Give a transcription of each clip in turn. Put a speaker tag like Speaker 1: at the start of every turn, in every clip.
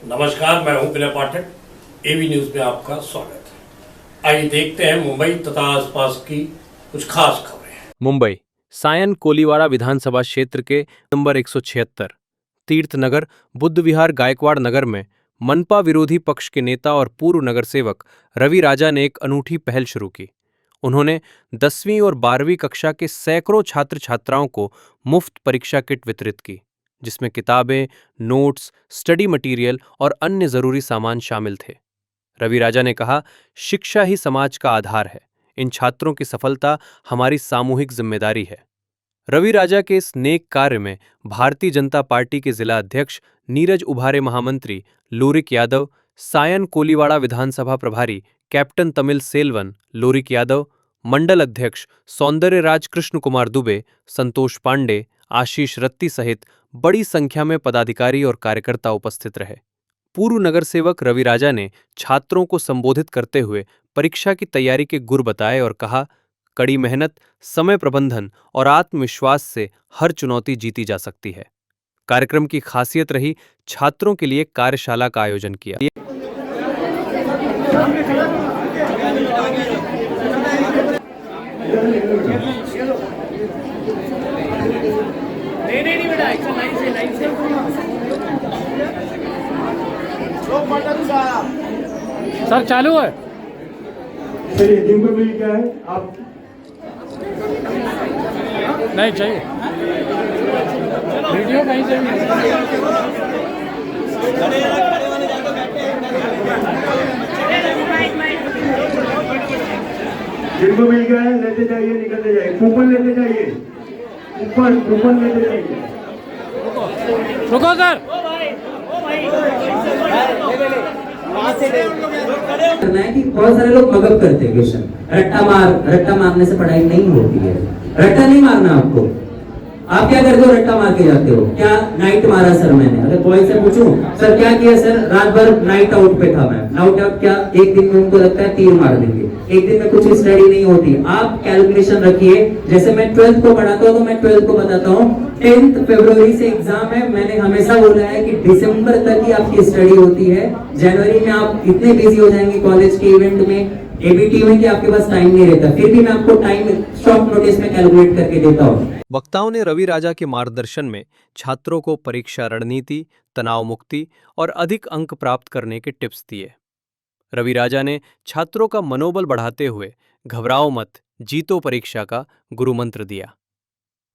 Speaker 1: नमस्कार, मैं हूं विनय पाठक। एवी न्यूज में आपका स्वागत है। आइए देखते हैं मुंबई तथा आसपास की कुछ खास खबरें।
Speaker 2: मुंबई सायन कोलीवाड़ा विधानसभा क्षेत्र के नंबर 176 तीर्थनगर बुद्ध विहार गायकवाड़ नगर में मनपा विरोधी पक्ष के नेता और पूर्व नगर सेवक रवि राजा ने एक अनूठी पहल शुरू की। उन्होंने 10वीं और 12वीं कक्षा के सैकड़ों छात्र छात्राओं को मुफ्त परीक्षा किट वितरित की, जिसमें किताबें, नोट्स, स्टडी मटेरियल और अन्य जरूरी सामान शामिल थे। रवि राजा ने कहा, शिक्षा ही समाज का आधार है। इन छात्रों की सफलता हमारी सामूहिक जिम्मेदारी है। रवि राजा के इस नेक कार्य में भारतीय जनता पार्टी के जिला अध्यक्ष नीरज उभारे, महामंत्री लोरिक यादव, सायन कोलीवाड़ा विधानसभा प्रभारी कैप्टन तमिल सेल्वन लोरिक यादव, मंडल अध्यक्ष सौंदर्यराज कृष्ण कुमार दुबे, संतोष पांडे, आशीष रत्ती सहित बड़ी संख्या में पदाधिकारी और कार्यकर्ता उपस्थित रहे। पूर्व नगर सेवक रवि राजा ने छात्रों को संबोधित करते हुए परीक्षा की तैयारी के गुर बताए और कहा, कड़ी मेहनत, समय प्रबंधन और आत्मविश्वास से हर चुनौती जीती जा सकती है। कार्यक्रम की खासियत रही छात्रों के लिए कार्यशाला का आयोजन किया।
Speaker 3: सर चालू है।
Speaker 4: सर ये जिनको मिल क्या है आप
Speaker 3: नहीं चाहिए वीडियो कहीं से भी
Speaker 4: जिनको मिल गया है लेते जाइए, निकलते जाइए, कूपन लेते जाइए, कूपन लेते जाइए।
Speaker 3: रुको सर।
Speaker 5: करना है कि बहुत सारे लोग मगअप करते हैं क्वेश्चन, रट्टा मारने से पढ़ाई नहीं होती है। रट्टा नहीं मारना आपको। आप क्या करते हो? रट्टा मार के जाते हो। क्या नाइट मारा सर मैंने? अगर बॉय से पूछूं सर क्या किया सर, रात भर नाइट आउट पे था मैं। नाइट आउट क्या एक दिन में उनको लगता है तीर मार देंगे, एक दिन में कुछ स्टडी नहीं होती। आप कैलकुलेशन रखिए। जैसे मैं 12th को पढ़ाता हूँ तो मैं 12th को बताता हूँ 10th फरवरी से एग्जाम है। मैंने हमेशा बोला है कि दिसंबर तक ही आपकी स्टडी होती है। जनवरी में आप इतने बिजी हो जाएंगे कॉलेज के इवेंट में, एबीटी में, कि आपके पास टाइम नहीं रहता। फिर भी मैं आपको टाइम शॉर्ट नोटिस में कैलकुलेट करके देता हूँ।
Speaker 2: वक्ताओं ने रवि राजा के मार्गदर्शन में छात्रों को परीक्षा रणनीति, तनाव मुक्ति और अधिक अंक प्राप्त करने के टिप्स दिए। रवि राजा ने छात्रों का मनोबल बढ़ाते हुए घबराओ मत, जीतो परीक्षा का गुरुमंत्र दिया।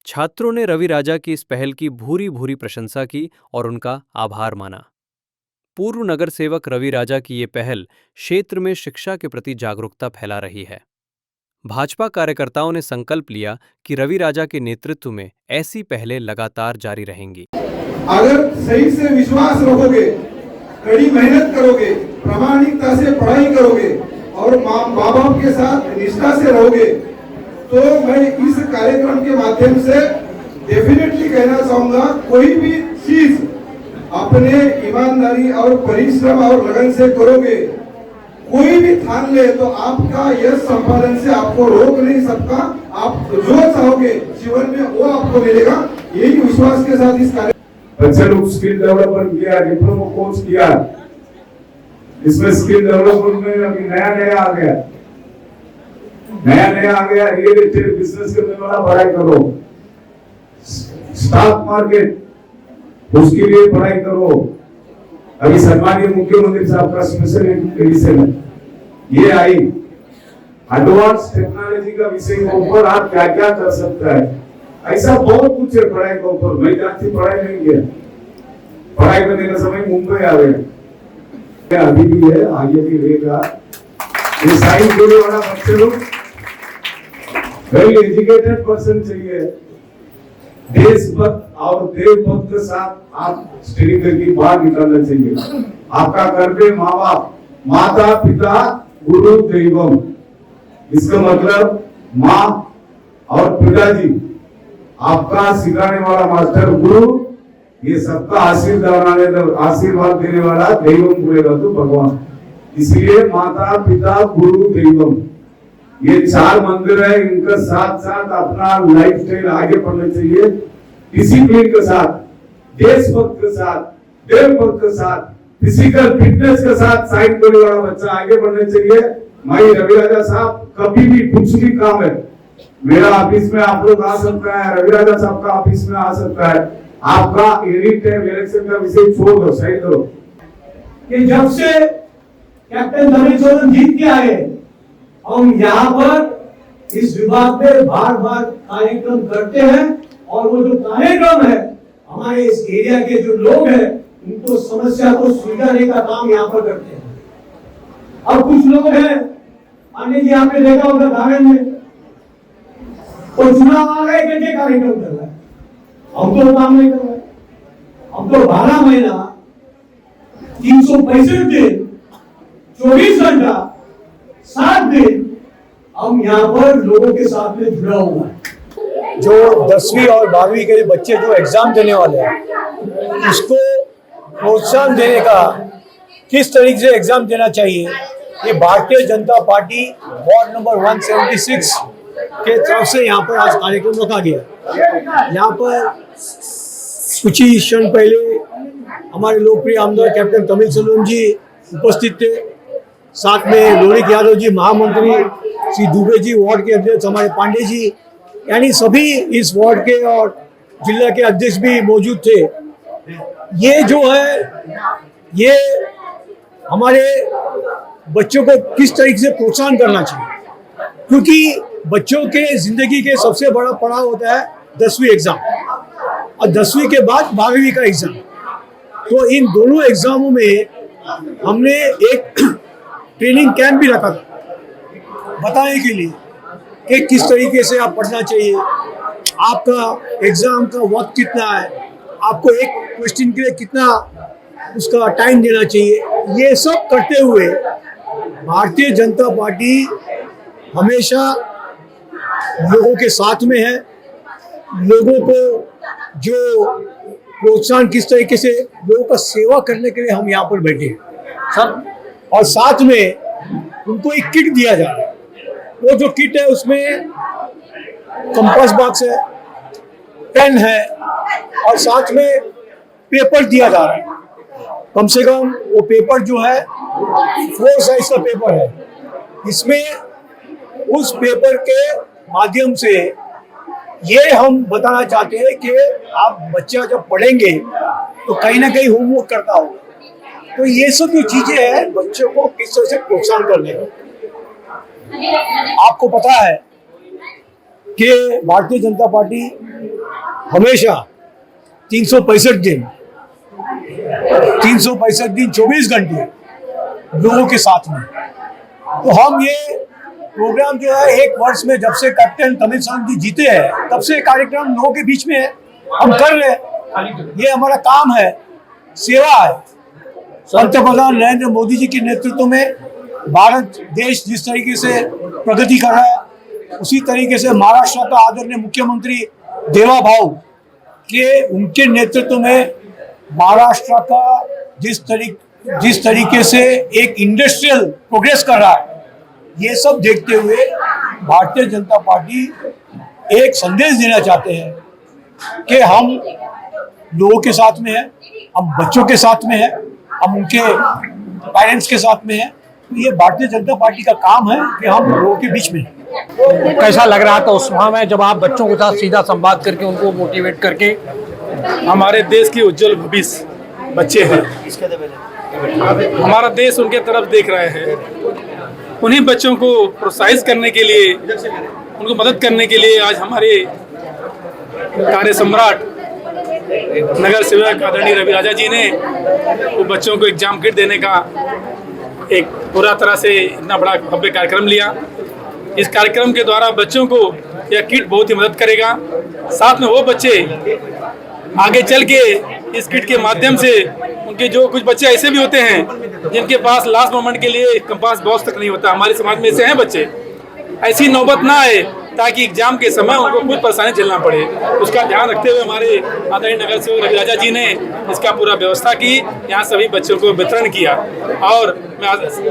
Speaker 2: छात्रों ने रवि राजा की इस पहल की भूरी भूरी प्रशंसा की और उनका आभार माना। पूर्व नगर सेवक रवि राजा की ये पहल क्षेत्र में शिक्षा के प्रति जागरूकता फैला रही है। भाजपा कार्यकर्ताओं ने संकल्प लिया कि रवि राजा के नेतृत्व में ऐसी पहलें लगातार जारी रहेंगी।
Speaker 6: अगर सही से विश्वास रखोगे, कड़ी मेहनत करोगे, प्रामाणिकता से पढ़ाई करोगे और माँ बाप के साथ निष्ठा से रहोगे, तो मैं इस कार्यक्रम के माध्यम से डेफिनेटली कहना चाहूंगा, कोई भी चीज अपने ईमानदारी और परिश्रम और लगन से करोगे, कोई भी ठान ले तो आपका यश संपादन से आपको रोक नहीं सकता। आप जो चाहोगे जीवन में वो आपको मिलेगा। यही विश्वास के साथ इस कार्य
Speaker 4: बच्चे लोग स्किल डेवलपमेंट किया, डिप्लोमा कोर्स किया, इसमें स्किल डेवलपमेंट में अभी नया आ गया रियल एस्टेट बिजनेस करने वाला पढ़ाई करो, स्टॉक मार्केट उसके लिए पढ़ाई करो। अभी सम्मानीय मुख्यमंत्री साहब का स्पेशल एडिशन ये आई, एडवांस टेक्नोलॉजी का विषय के ऊपर आप क्या क्या कर सकता है, ऐसा बहुत कुछ है पढ़ाई के ऊपर। मैं जाती पढ़ाई नहीं किया, पढ़ाई करने का समय मुंबई आ गया, अभी भी है, आगे भी रहेगा। ये साइंस जोड़े वाला बच्चे लोग वेल एजुकेटेड पर्सन चाहिए, देशभक्त और देवभक्त के साथ आप स्टडी करके बाहर निकलना चाहिए। आपका घर पे माँ बाप, माता पिता गुरु दैवम, इसका मतलब माँ और पिताजी, आपका सिखाने वाला मास्टर गुरु, ये सबका आशीर्वाद देने वाला दैवम बोलेगा तो भगवान। इसलिए माता पिता गुरु दैवम ये चार मंदिर है, इनका साथ साथ अपना लाइफस्टाइल आगे बढ़ना चाहिए, डिसिप्लिन के साथ, देशभक्त के साथ, देवभक्त के साथ, फिजिकल फिटनेस के साथ साइन कोलीवाड़ा बच्चा आगे बढ़ना चाहिए। भाई रवि राजा साहब, कभी भी कुछ भी काम है, मेरा ऑफिस में आप लोग आ सकता है, रवि राजा साहब का ऑफिस में आ सकता है। आपका एनी टाइम इलेक्शन का विषय छोड़ दो, साइड करो।
Speaker 7: कि जब से कैप्टन तमिलसोनन जीत के आए, हम यहाँ पर इस विभाग में बार बार कार्यक्रम करते हैं और वो जो कार्यक्रम है हमारे इस एरिया के जो लोग हैं उनको समस्या को सुलझाने का काम यहाँ पर करते हैं। अब कुछ लोग हैं, अन्य जी आपने देखा होगा धारण में, तो चुनाव आ गए कैसे कार्यक्रम कर रहा है, हम तो काम नहीं कर रहे। हम तो 12 महीना 365 दिन 24 घंटा 7 दिन हम यहाँ पर लोगों के साथ में जुड़ा हुआ है।
Speaker 8: जो 10वीं और 12वीं के बच्चे जो एग्जाम देने वाले हैं उसको प्रोत्साहन देने का, किस तरीके से एग्जाम देना चाहिए, ये Bharatiya Janata party ward number 176 के तरफ से यहाँ पर आज कार्यक्रम रखा गया। यहाँ पर कुछ ही क्षण पहले हमारे लोकप्रिय आमदार कैप्टन तमिलसोनन जी उपस्थित थे, साथ में लोरिक यादव जी महामंत्री, श्री दुबे जी वार्ड के अध्यक्ष, हमारे पांडे जी, यानी सभी इस वार्ड के और जिला के अध्यक्ष भी मौजूद थे। ये जो है ये हमारे बच्चों को किस तरीके से प्रोत्साहन करना चाहिए, क्योंकि बच्चों के जिंदगी के सबसे बड़ा पड़ाव होता है 10वीं एग्जाम और 10वीं के बाद 12वीं का एग्जाम। तो इन दोनों एग्जामों में हमने एक ट्रेनिंग कैंप भी रखा था बताने के लिए कि किस तरीके से आप पढ़ना चाहिए, आपका एग्जाम का वक्त कितना है, आपको एक क्वेश्चन के लिए कितना उसका टाइम देना चाहिए। ये सब करते हुए भारतीय जनता पार्टी हमेशा लोगों के साथ में है। लोगों को जो प्रोत्साहन, किस तरीके से लोगों का सेवा करने के लिए हम यहाँ पर बैठे हैं सब, और साथ में उनको एक किट दिया जा रहा है। वो जो किट है उसमें कंपास बॉक्स है, पेन है और साथ में पेपर दिया जा रहा है। कम से कम वो पेपर जो है 4 साइज का पेपर है। इसमें उस पेपर के माध्यम से ये हम बताना चाहते हैं कि आप बच्चा जब पढ़ेंगे तो कहीं ना कहीं होमवर्क करता होगा। तो ये सब जो चीजें हैं बच्चों को किस तरह से प्रोत्साहन करने का। आपको पता है कि भारतीय जनता पार्टी हमेशा 365 दिन 24 घंटे लोगों के साथ में। तो हम ये प्रोग्राम जो है 1 वर्ष में जब से कैप्टन तमिलसोनन जी जीते हैं तब से कार्यक्रम लोगों के बीच में है, हम कर रहे हैं। ये हमारा काम है, सेवा है। पंतप्रधान नरेंद्र मोदी जी के नेतृत्व में भारत देश जिस तरीके से प्रगति कर रहा है, उसी तरीके से महाराष्ट्र का आदरणीय मुख्यमंत्री देवा भाऊ के उनके नेतृत्व में महाराष्ट्र का जिस तरीके से एक इंडस्ट्रियल प्रोग्रेस कर रहा है, ये सब देखते हुए भारतीय जनता पार्टी एक संदेश देना चाहते हैं कि हम लोगों के साथ में है, हम बच्चों के साथ में है, हम उनके पेरेंट्स के साथ में है। तो ये भारतीय जनता पार्टी का काम है कि हम लोगों के बीच में है।
Speaker 3: कैसा लग रहा था उस समय जब आप बच्चों के साथ सीधा संवाद करके उनको मोटिवेट करके?
Speaker 9: हमारे देश की उज्जवल भविष्य बच्चे हैं, हमारा देश उनके तरफ देख रहे हैं। उन्हीं बच्चों को प्रोत्साहित करने के लिए, उनको मदद करने के लिए आज हमारे कार्य सम्राट नगर सेवक आदरणीय रवि राजा जी ने वो बच्चों को एग्जाम किट देने का एक पूरा तरह से इतना बड़ा भव्य कार्यक्रम लिया। इस कार्यक्रम के द्वारा बच्चों को यह किट बहुत ही मदद करेगा। साथ में वो बच्चे आगे चल के इस किट के माध्यम से, उनके जो कुछ बच्चे ऐसे भी होते हैं जिनके पास लास्ट मोमेंट के लिए कंपास बॉक्स तक नहीं होता, हमारे समाज में ऐसे हैं बच्चे, ऐसी नौबत ना आए ताकि एग्जाम के समय उनको कुछ परेशानी झेलना पड़े। उसका ध्यान रखते हुए हमारे आदरणीय नगर सेवक रवि राजा जी ने इसका पूरा व्यवस्था की, यहाँ सभी बच्चों को वितरण किया। और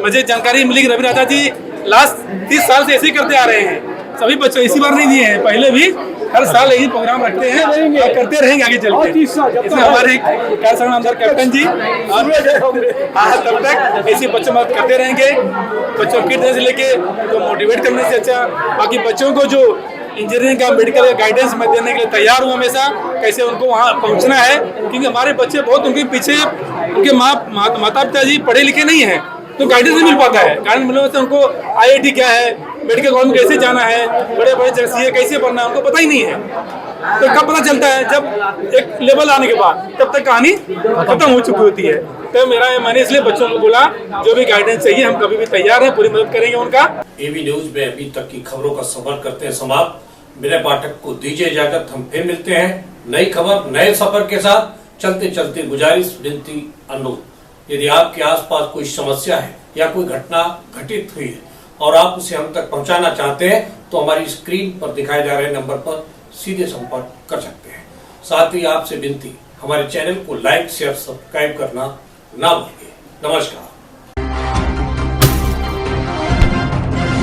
Speaker 9: मुझे जानकारी मिली कि रवि राजा जी लास्ट 30 साल से ऐसे ही करते आ रहे हैं। सभी बच्चों इसी बार नहीं दिए हैं, पहले भी हर साल यही प्रोग्राम रखते हैं और करते रहेंगे आगे चल के। इसमें हमारे कार्यसमिति अंदर कैप्टन जी तब तक ऐसे बच्चों मदद करते रहेंगे, बच्चों की से लेके तो मोटिवेट करने से अच्छा, बाकी बच्चों को जो इंजीनियरिंग का मेडिकल का गाइडेंस मैं देने के लिए तैयार हूँ हमेशा, कैसे उनको वहाँ पहुँचना है, क्योंकि हमारे बच्चे बहुत उनके पीछे उनके माता पिता जी पढ़े लिखे नहीं हैं, तो गाइडेंस नहीं मिल पाता है। गाइडेंस मिलने से उनको IIT क्या है, मेडिकल कॉलेज में कैसे जाना है, बड़े बड़े CA कैसे पढ़ना है, उनको पता ही नहीं है। तो कब पता चलता है? जब एक लेवल आने के बाद, तब तक कहानी खत्म हो चुकी होती है। तो मैंने इसलिए बच्चों को बोला जो भी गाइडेंस चाहिए हम कभी भी तैयार हैं, पूरी मदद करेंगे उनका।
Speaker 1: AV न्यूज में अभी तक की खबरों का सफर करते हैं समाप्त। मेरे पाठक को दीजिए इजाजत, हम फिर मिलते हैं नई खबर नए सफर के साथ। चलते चलते गुजारिश, विनती, अनुरोध, यदि आपके आसपास कोई समस्या है या कोई घटना घटित हुई है और आप उसे हम तक पहुंचाना चाहते हैं तो हमारी स्क्रीन पर दिखाए जा रहे नंबर पर सीधे संपर्क कर सकते हैं। साथ ही आपसे विनती, हमारे चैनल को लाइक शेयर सब्सक्राइब करना ना भूलिए। नमस्कार।